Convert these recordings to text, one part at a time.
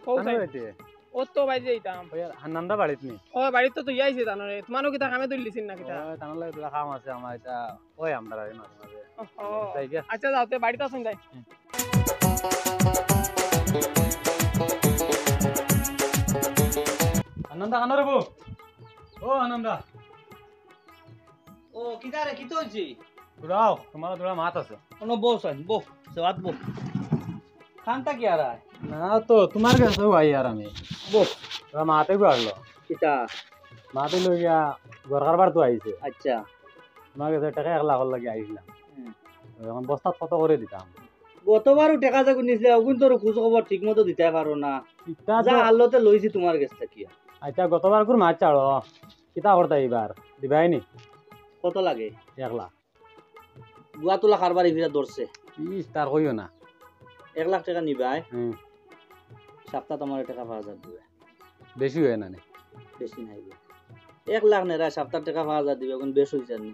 কোথায় হইতে ও তো বাইরে যাইতাম ওই হান্নান্দা বাড়িত নি ও বাড়িতে তো যাইছে জানরে তোমারও কি তা কামে দলিছিস না কিটা ওই তানলে দুলা কাম আছে আমার এটা ওই আমরা মাঝে মাঝে তাই গিয়া আচ্ছা যাও তে বাড়িতে আসুন যাই আনন্দা কানো রে বউ ও আনন্দা ও কিদারে কি হইছে দুলাও তোমার দুলা মাত আছে কোনো বউ সাইন বউ সবাত বউ খানটা কি আর না তো তোমার কাছে আই আর আমি বউ তোরা মাতে গো আসলো কিটা মাতে লই গিয়া ঘর কারবার তো আইছে আচ্ছা তোমার কাছে টাকা 1 লাখ লাগি আইছিলাম এখন বস্তা কত করে দিতাম গতবারও টাকা যখন নিছিলে ওগুন তোর খোঁজ খবর ঠিক মতো দিতে পারো না ইটা যা আল্লতে লইছি তোমার কাছ থেকে আচ্ছা গতবার করে মাছ চাড়ো কিতা করতে এবার দিবাই নি কত লাগে 1 লাখ গুয়া তোলা কারবারি ফিরা ধরছে তার কইও না 1 লাখ টাকা নিবাই হুম সপ্তাহ তোমার টাকা 5000 দিবে বেশি হয় না নে বেশি নাই 1 লাখ নেরা সপ্তাহ টাকা 5000 দিবে এখন বেশ হইছে না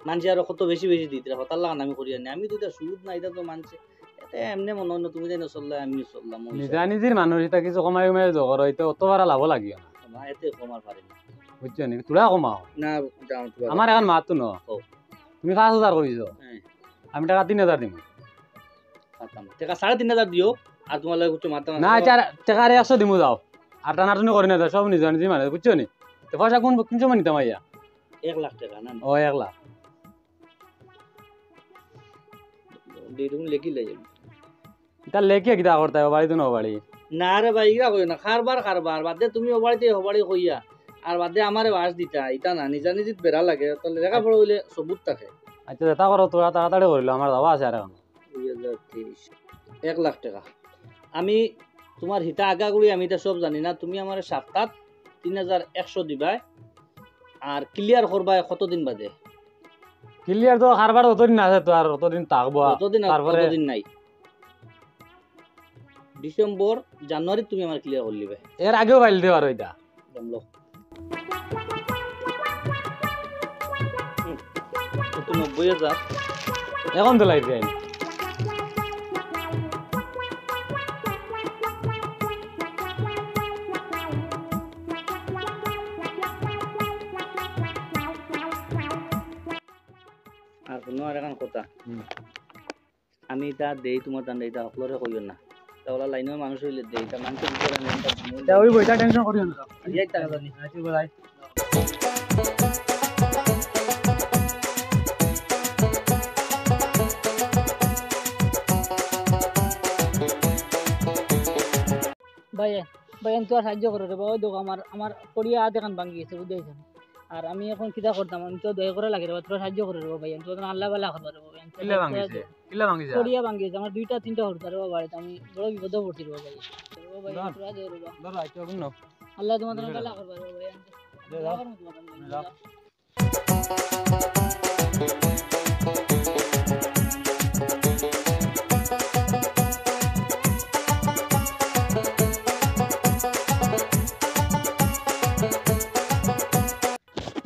মানুষ আর কত বেশি বেশি দিতে হতার লাগান আমি করি আনি আমি তো এটা সুদ না এটা তো মানছে এটা এমনি মনে হয় না তুমি জানো চললে আমি চললাম নিজা নিজের মানুষ এটা কিছু কমাই কমাই জগর হইতে অত বারা লাভ লাগিও না এতে কমার পারি না বুঝছো নি তোরা কমাও না আমার এখন মাতো ন তুমি 5000 কইছো হ্যাঁ আমি টাকা 3000 দিম টাকা 3500 দিও আর তোমার লাগে কিছু মাত্রা না চার টাকা 100 দিমু যাও আর টানাটুনি করি না সব নিজে নিজে মানে বুঝছো নি তো পয়সা কোন কোন সময় নিতাম আইয়া 1 লাখ টাকা না ও 1 লাখ দেড়ুন লেখি লে যাবে এটা লেখে কিটা করতে হবে বাড়ি তো ন বাড়ি না রে ভাই ইরা কই না কারবার বাদে তুমি ও বাড়িতে ও বাড়ি কইয়া আর বাদে আমারে বাস দিতা এটা না নিজা নিজে বেড়া লাগে তাহলে লেখা পড়া হইলে সবুত থাকে আচ্ছা এটা করো তোরা তাড়াতাড়ি করিল আমার দাবা আছে আর এখন 2023 1 লাখ টাকা আমি তোমার হিতা আগাগুড়ি আমি এটা সব জানি না তুমি আমার সপ্তাহ 3100 দিবা আর ক্লিয়ার করবা কতদিন বাদে ক্লিয়ার তো হারবার অতদিন আছে তো আর অতদিন থাকবো তারপরে কতদিন নাই ডিসেম্বর জানুয়ারি তুমি আমার ক্লিয়ার করে লিবে এর আগেও ফাইল দিও আর ওইটা জানলো তো 90000 এখন তো লাইছে আর কোনো আর এখন কথা আমি এটা দেই তোমার দান এটা সকলরে কইও না তাওলা লাইনের মানুষ হইলে দেই এটা মানুষের ভিতরে আমি এটা ওই বইটা টেনশন করিও না এই টাকা জানি আচ্ছা বলাই ভাই ভাই তো সাহায্য করে রে বাবা দেখো আমার পড়িয়া দেখান ভাঙি গেছে বুঝাইছেন আর আমি এখন কিটা করতাম আমি তো দয়া করে লাগে রে তোরা সাহায্য করে রে ভাই তো আল্লাহ বালা করবা রে ভাই কিলা ভাঙিছে পড়িয়া ভাঙি গেছে আমার দুইটা তিনটা হরতা রে বাড়িতে আমি বড় বিপদে পড়ছি রে ভাই ভাই তোরা দে রে ধরো আইতো কোন আল্লাহ তোমাদের বালা করবা রে ভাই যাও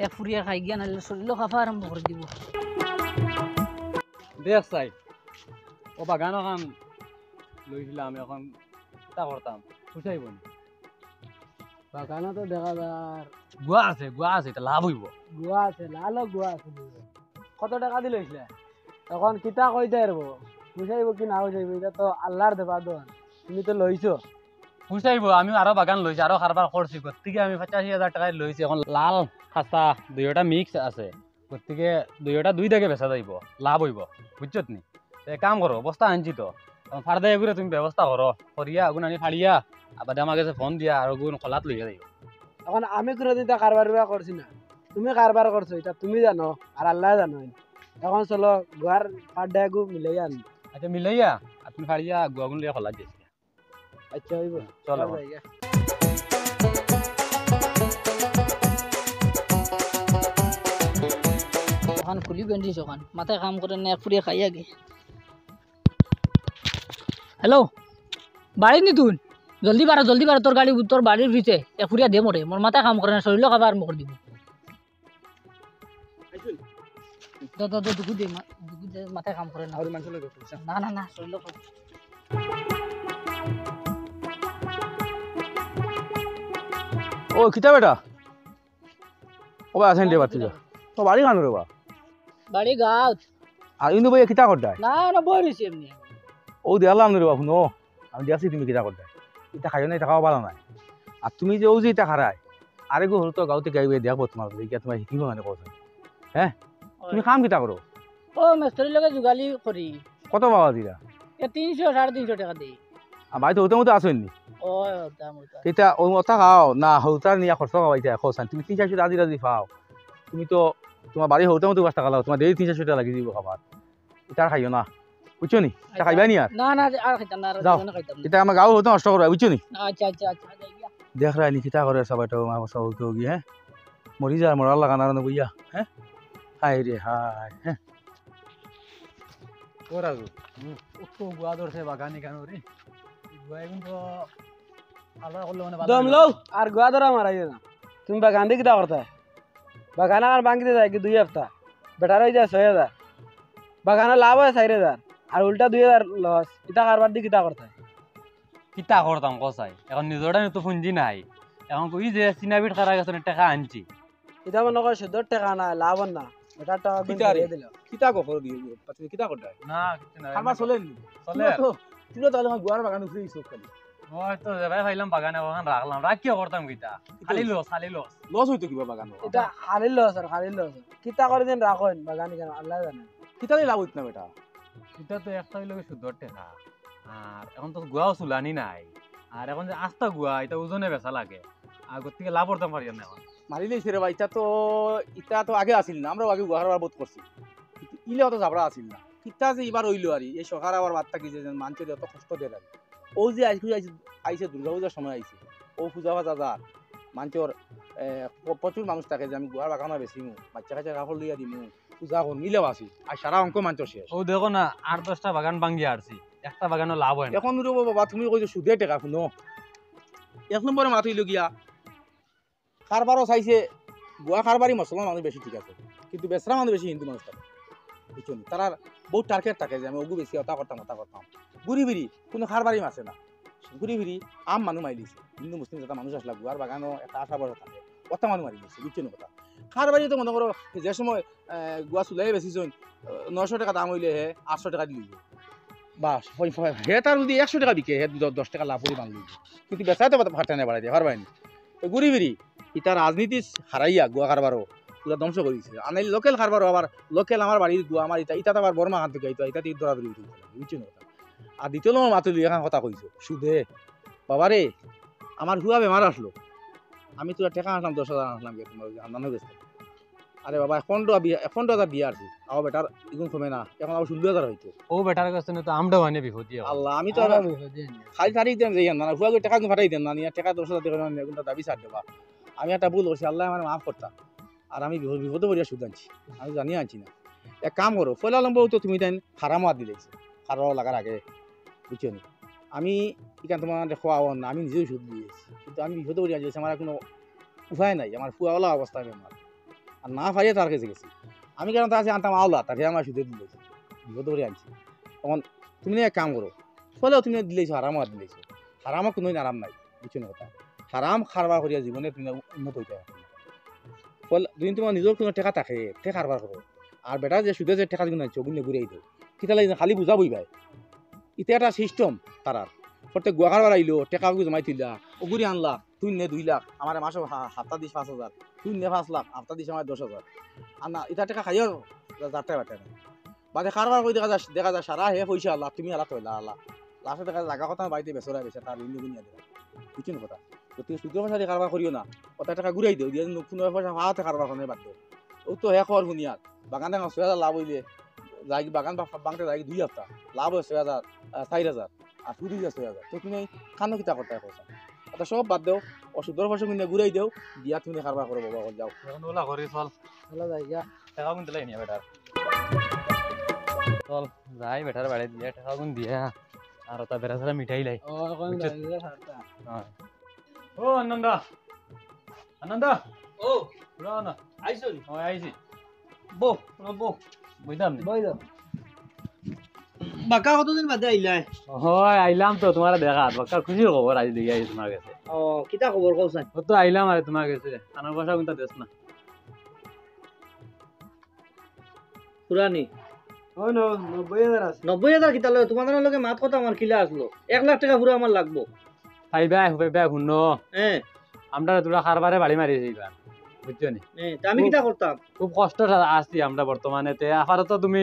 এক ফুরিয়া খাই গিয়া নাহলে শরীরও খাফা আরম্ভ করে দিব দেখ চাই ও বাগান এখন লইছিলাম এখন তা করতাম খুশাইব বাগানা তো দেখা যার গুয়া আছে এটা লাভ হইব গুয়া আছে লাল গুয়া আছে কত টাকা দিল এখন কিতা কইতে পারব বুঝাইব কি না বুঝাইব এটা তো আল্লাহর দেবা দোন তুমি তো লইছো খুশাইব আমি আরো বাগান লইছি আরো কারবার করছি গতিকে আমি 85,000 টাকায় লইছি এখন লাল খাসা দুইটা মিক্স আছে গতিকে দুইটা দুই দাগে বেচা যাইব লাভ হইব বুঝছত নি কাম করো বস্তা আনছি তো ফার্দা এগুলো তুমি ব্যবস্থা করো করিয়া আগুন আনি ফাড়িয়া আবার আমার কাছে ফোন দিয়া আর আগুন খোলাত লইয়া যাইব এখন আমি কোনোদিন তা কারবার করছি না তুমি কারবার করছো এটা তুমি জানো আর আল্লাহ জানো এখন চলো গুয়ার ফাড্ডা গু মিলাইয়া আনি আচ্ছা মিলাইয়া আপনি ফাড়িয়া আগুন লইয়া খোলা দিয়েছি আচ্ছা হইব চলো ওখান খুলি বেন্ডিস ওখান মাথায় কাম করে না ফুরিয়ে খাইয়া গে হ্যালো বাড়ি নি তুই জলদি বাড়া তোর গাড়ি তোর বাড়ির ভিতরে এক ফুরিয়া দে মরে মোর মাথায় কাম করে না শরীরও খাবার আরম্ভ করে দিব দুকু দে মাথায় কাম করে না না শরীর ও কিতা বেটা ও বা আছেন রে বাতি তো বাড়ি খানো রে বা বাড়ি গাঁত আর ইন্দু ভাই কিতা করতাই না না বই রয়েছি এমনি ও দেয়ালাম রে বা শুনো আমি দিয়াছি তুমি কিতা করতাই ইটা খাইও নাই থাকাও ভালো নাই আর তুমি যে ও যে ইটা খারাই আরে গো হলো তো গাঁতে গাইবে দেখবো তোমার ইটা তোমার শিকিব মানে কথা হ্যাঁ তুমি কাম কিতা করো ও মেস্তরির লগে যোগালি করি কত বাবা দিরা 300 350 টাকা দিই আর ভাই তো ওটা মতো আসেননি ও দাম ওটা এটা ওই মতো খাও না হৌতার নিয়ে খরচ পাবাইতে খোসান তুমি 300 টাকা রাজি পাও তুমি তো তোমার বাড়ি হৌতার মতো 5 টাকা লাও তোমার ডেলি 300 টাকা লাগি দিব খাবার এটা খাইও না বুঝছো নি এটা খাইবা নি আর না না আর খাইতাম না আর যাও। খাইতাম না এটা আমার গাঁও হতো নষ্ট করবা বুঝছো নি আচ্ছা আচ্ছা আচ্ছা যাই গিয়া। দেখ রায় নি কিতা করে সবাই তো আমার সব তো গিয়ে হ্যাঁ মরি যায় মরার লাগা না বইয়া হ্যাঁ হাই রে হাই হ্যাঁ ওরা তো গুয়া ধরছে বাগানি কেন রে গুয়া এখন তো আলাদা করলে মানে দম লও আর গোয়া ধরা মারাই না তুমি বাগান দিয়ে কিতা করতা বাগান আমার ভাঙি দিয়ে যায় কি 2 হপ্তাহ বেটার হয়ে যায় 6000 বাগানের লাভ হয় 4000 আর উল্টা 2000 লস এটা কারবার দিয়ে কিতা করতা কিতা করতাম কসাই এখন নিজরটা তো পুঞ্জি নাই এখন কই যে চিনাবিট খারা গেছে টাকা আনছি এটা মনে করে 70 টাকা না লাভ না বেটার টাকা কিতা রে? দিয়ে দিল কিতা কখর দিয়ে তুমি কিতা করতাই না কিছু না খাবার চলেন নি চলে তুমি তো আমার গুয়ার বাগান ফ্রি সব খালি ওই তো যাবাই খাইলাম বাগানে ওখানে রাখলাম রাখিও করতাম কিতা খালি লস লস হইতো কিবা বাগান এটা খালি লস আর খালি লস কিতা করে দিন রাখেন বাগানি কেন আল্লাহ জানে কিতালে লাভ হইতো না বেটা এটা তো একটা হইলো সুদর টাকা আর এখন তো গুয়াও চুলানি নাই আর এখন যে আস্তা গুয়া এটা ওজনে বেচা লাগে আর থেকে লাভ করতাম পারি না এখন মারি লইছে রে ভাই ইটা তো আগে আসিল না আমরা আগে গুহার বোধ করছি কিন্তু ইলে অত ঝাবড়া আসিল না কিতা যে এবার হইলো আর এই সরকার আবার বার্তা কি যে মানুষের এত কষ্ট দেয় আর ও যে আইছে দুর্গা পূজার সময় আইছে ও পূজা বাজা যা মানুষের প্রচুর মানুষ থাকে যে আমি গুহার বাগানো বেশিমু বাচ্চা কাচ্চা কাপড় লইয়া দিমু পূজা কর মিলেও আসি আর সারা অঙ্ক মানুষ শেষ ও দেখো না 8-10টা বাগান ভাঙ্গি আসছি একটা বাগানও লাভ হয় না এখন রব বাবা তুমি কইছো সুদে টাকা শুনো 1 নম্বরে মাথা হইল গিয়া কারবারও চাইছে গুয়া কারবারি মুসলমান মানুষ বেশি ঠিক আছে কিন্তু বেসরা মানুষ বেশি হিন্দু মানুষ থাকে বুঝছো নি? তারা বহুত টার্গেট থাকে যে আমি ওগু বেশি ওটা করতাম ঘুরি ফিরি কোনো কারবারি মাছে না ঘুরি ফিরি আম মানুষ মারি দিছে হিন্দু মুসলিম যেটা মানুষ আসলা গুয়ার বাগানও একটা আশা বড় থাকে ওটা মানুষ মারি দিছে বুঝছো নি কথা কারবারি তো মনে করো যে সময় গুয়া চুলাই বেশি 900 টাকা দাম হইলে হে 800 টাকা দিলি বাস হে তার যদি 100 টাকা বিকে হে 10 টাকা লাভ করে বাংলি কিন্তু বেচাতে ফাটা নেই বাড়াই দিয়ে পারবাইনি ঘুরি ফিরি ইটা রাজনীতি হারাইয়া গুয়া কারবারও পুরা ধ্বংস করেছে আনাই লোকাল কারবারও আবার লোকাল আমার বাড়ির গুয়া আমার ইটা ইটা আবার বর্মা হাত থেকে ইটা দৌড়াদৌড়ি বুঝছো না কথা আর দ্বিতীয় নম্বর মাতুলি এখন কথা কইছো সুদে বাবারে আমার হুয়া বেমার আসলো আমি তোরা টাকা আসলাম 10,000 আসলাম তোমার আন্দানো গেছে আরে বাবা 15,000 দিয়ে আসছি আও বেটার এগুন কমে না এখন আবার 16,000 হইতো ও বেটার কাছে তো আমডা হয় না বিপদি আল্লাহ আমি তো আর খালি তারিখ দেন যাই না হুয়া টাকা ফাটাই দেন না নিয়ে টাকা 10,000 টাকা না কিন্তু দাবি ছাড় দেবা আমি একটা ভুল করছি আল্লাহ আমার মাফ করতাম আর আমি বিপদে পড়িয়া সুদ আনছি আমি জানিয়ে আনছি না এক কাম করো ফয়লা লম্ব তো তুমি তাই খারামো হাত দিলেছি খারাপ লাগার আগে বুঝছো নি আমি এখান তোমার খোয়াও না আমি নিজেও সুদ দিয়েছি কিন্তু আমি বিপদে পড়িয়া যাচ্ছি আমার কোনো উপায় নাই আমার ফুয়াওয়ালা অবস্থা বেমার আর না পারিয়ে তার কাছে গেছি আমি কেন তার কাছে আনতাম আওলা তাকে আমার সুদে দিলেছি বিপদে পড়িয়া আনছি তখন তুমি এক কাম করো ফলেও তুমি দিলেছো হারামো হাত দিলেছো হারামো কোনো আরাম নাই বুঝছো না কথা হারাম খারবার করিয়া জীবনে তুমি উন্নত হইতে পারবে ফলে যদি তোমার নিজের কোনো টাকা থাকে তে কারবার করো আর বেটা যে সুদে যে টাকা দিন চগুন ঘুরিয়ে দিও কিতা লাগে খালি বুঝা বইবাই ইতে একটা সিস্টেম তারার প্রত্যেক গুয়া কারবার আইলো টাকা জমাই তুললা ওগুরি আনলা 2 লাখ আমার মাসে হাফতা দিস 5,000 5 লাখ হাফতা দিস আমার 10,000 আর না এটা টাকা খাইও যাতে বাটে না বাদে কারবার করে দেখা যায় সারা হে পয়সা আল্লাহ তুমি আল্লাহ কইলা আল্লাহ লাস্টে দেখা জায়গা কথা বাড়িতে বেসরা বেসে তার ঋণ গুনিয়া দেয় বুঝছো না কথা তো তুমি সুদের পয়সা দিয়ে কারবার করিও না কত টাকা ঘুরাই দিও দিয়ে কোনো পয়সা ভাড়াতে কারবার করে বাদ দিও ও তো হে খবর শুনিয়ার বাগানে 6,000 লাভ হইলে যাই বাগান বাংতে যাই 2 হপ্তাহ লাভ হয় 6,000 4,000 আর সুদি যায় 6,000 তো তুমি খানো কিতা করতে পয়সা এটা সব বাদ দাও ওষুধের পয়সা কিনে ঘুরাই দেও দিয়া তুমি কারবার করো বাবা যাও এখন ওলা করি চল চলো যাই গা টাকা কোন দিলাই নি বেটার চল যাই বেটার বাড়ি দিয়ে টাকা কোন দিয়ে আর ওটা বেড়া ছাড়া মিঠাই লাই ও কোন যাই হারতা ও আনন্দ ও পুরা না আইছো নি ও আইছি বো বো বুঝলাম নি বই দাও বাকা কতদিন বাদে আইলাই হয় আইলাম তো তোমার দেখা বাক্কা খুশির খবর আজ দিয়ে আইছি তোমার কাছে ও কিতা খবর কওছেন ও তো আইলাম আরে তোমার কাছে কানার ভাষা কোনটা দেশ না পুরানি ওই নো 90,000 আছে 90,000 কিতা লয় তোমাদের লগে মাত কথা আমার কিলা আসলো 1 লাখ টাকা পুরো আমার লাগবো ভাই শুনো হ্যাঁ আমরা তোরা খারবারে বাড়ি মারিয়েছি এবার বুঝছো নি তা আমি কিতা করতাম খুব কষ্ট আছি আমরা বর্তমানে তে আপাতত তুমি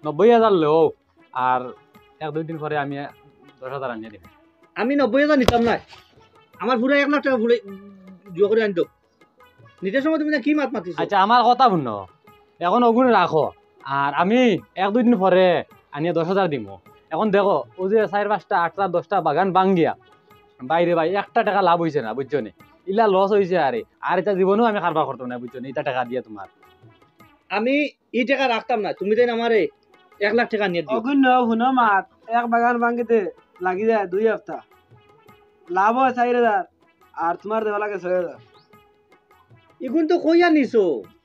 90,000 লো আর 1-2 দিন পরে আমি 10,000 আনিয়ে দিব আমি 90,000 নিতাম না আমার পুরো 1 লাখ টাকা পুরো জোয়া করে আনতো নিতে সময় তুমি না কি মাত মাতিছো আচ্ছা আমার কথা শুনো এখন ওগুলো রাখো আর আমি 1-2 দিন পরে আনিয়ে 10,000 দিব এখন দেখো ও যে 4-5টা 8টা 10টা বাগান ভাঙ্গিয়া বাইরে ভাই 1টা টাকা লাভ হইছে না বুঝছো নি ইলা লস হইছে আরে আর এটা জীবনেও আমি কারবার করতাম না বুঝছো নি এটা টাকা দিয়ে তোমার আমি এই টাকা রাখতাম না তুমি দেন আমারে 1 লাখ টাকা নিয়ে দিও অগুন হুনো মাত এক বাগান ভাঙিতে লাগি যায় 2 সপ্তাহ লাভ হয় 4,000 আর তোমার দেওয়া লাগে 6,000 ইগুন তো কইয়া নিছো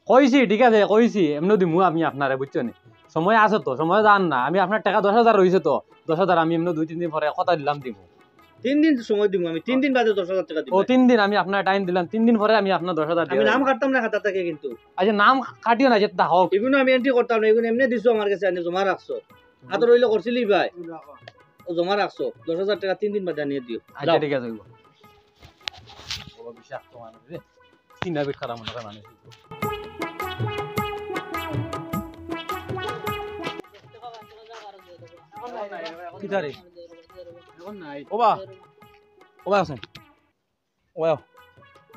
কইছি ঠিক আছে কইছি এমনি দিমু আমি আপনারে বুঝছো নি সময় আছে তো সময় জান না আমি আপনার টাকা 10,000 রইছে তো 10,000 আমি এমনি 2-3 দিন পরে কথা দিলাম দিব 3 দিন সময় দিব আমি 3 দিন বাদে 10,000 টাকা দিব ও 3 দিন আমি আপনার টাইম দিলাম 3 দিন পরে আমি আপনার 10,000 আমি দিব নাম কাটতাম না খাতা থেকে কিন্তু আচ্ছা নাম কাটিও না যেটা হোক এগুলো আমি এন্ট্রি করতাম না এগুলো এমনি দিছো আমার কাছে আনি জমা রাখছো হাত রইলে করছিলি ভাই ও জমা রাখছো 10,000 টাকা 3 দিন বাদে নিয়ে দিও আচ্ছা ঠিক আছে হইব বড় বিশ্বাস তো মানুষ রে চিনা বিট খারাপ মনে করে মানুষ কি তারিখ এখন নাই ওবা ওবা আছেন ওয়া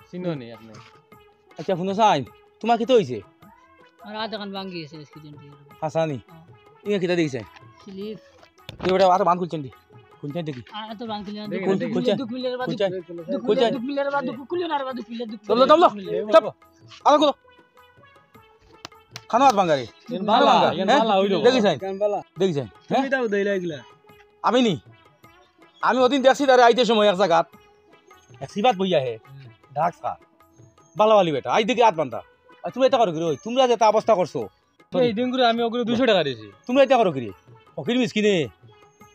চিনো নি আপনি আচ্ছা শুনো চাই তোমার কি তো হইছে আর আধা কান ভাঙ্গি গেছে স্কিন দিয়ে হাসানি ইয়ে কিটা দেখিছে স্লিপ তুই ওটা আটা বান খুলছেন দি খুলছেন দেখি আর তো ভাঙ্গি না দেখি না, দেখি। দুঃখ মিলের বাদ খুলছেন দুঃখ মিলের বাদ দুঃখ কুলিও না বাদ দুঃখ দুঃখ দমলো দমলো চপ আলো গুলো খানো হাত বাঙ্গারি ভালো ভালো হইলো দেখিছেন কানবালা দেখিছেন তুমি তাও দেইলা এগুলা আমি নি আমি ওদিন দেখছি তারে আইতে সময় এক জায়গাত এক সিবাত বইয়া হে ঢাক খা বালাওয়ালি বেটা আই দেখি হাত বান্ধা আর তুমি এটা করো কি রে তোমরা যে তা অবস্থা করছো এই দিন করে আমি ওগুলো 200 টাকা দিয়েছি তোমরা এটা করো কি রে ফকির মিসকিনে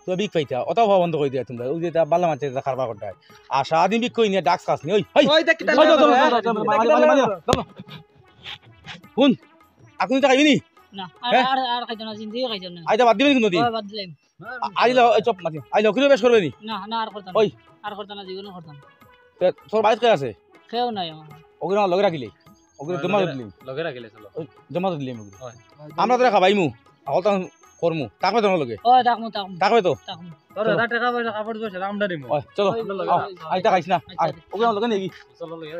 তো বিক পাইতা অত ভাব বন্ধ করে দিয়া তোমরা ওই যে তা বালা মাছে খারবা করতে আর সারাদিন বিক কই নিয়ে ডাক্স খাস নি ওই ওই দেখ কিটা শুন আপনি তো খাইবি নি না আর খাইতো না জিন্দি খাইতো না আইতা বাদ দিবেন কিন্তু দি বাদ দিলাম আইলো এই চপ মাতি আইলো কিলো বেশ করবে নি না না আর করতাম ওই। আর করতাম না জীবনে করতাম তোর বাইক কে আছে খেও নাই আমার ওগুলো লগে রাখিলি ওগুলো জমা দিলি লগে রাখিলে চলো জমা দিলি ওগুলো হয়। আমরা তো খাবাইমু হলতা করমু তাকবে তোমার লগে ও তাকমু তাকমু তাকবে তো তাকমু তোর 1000 টাকা পয়সা কাপড় পয়সা আমরা দিমু ওই চলো ওই, ওই, আও, ওই, আইতা খাইছ না আচ্ছা, ওগুলো লগে নেই চলো লগে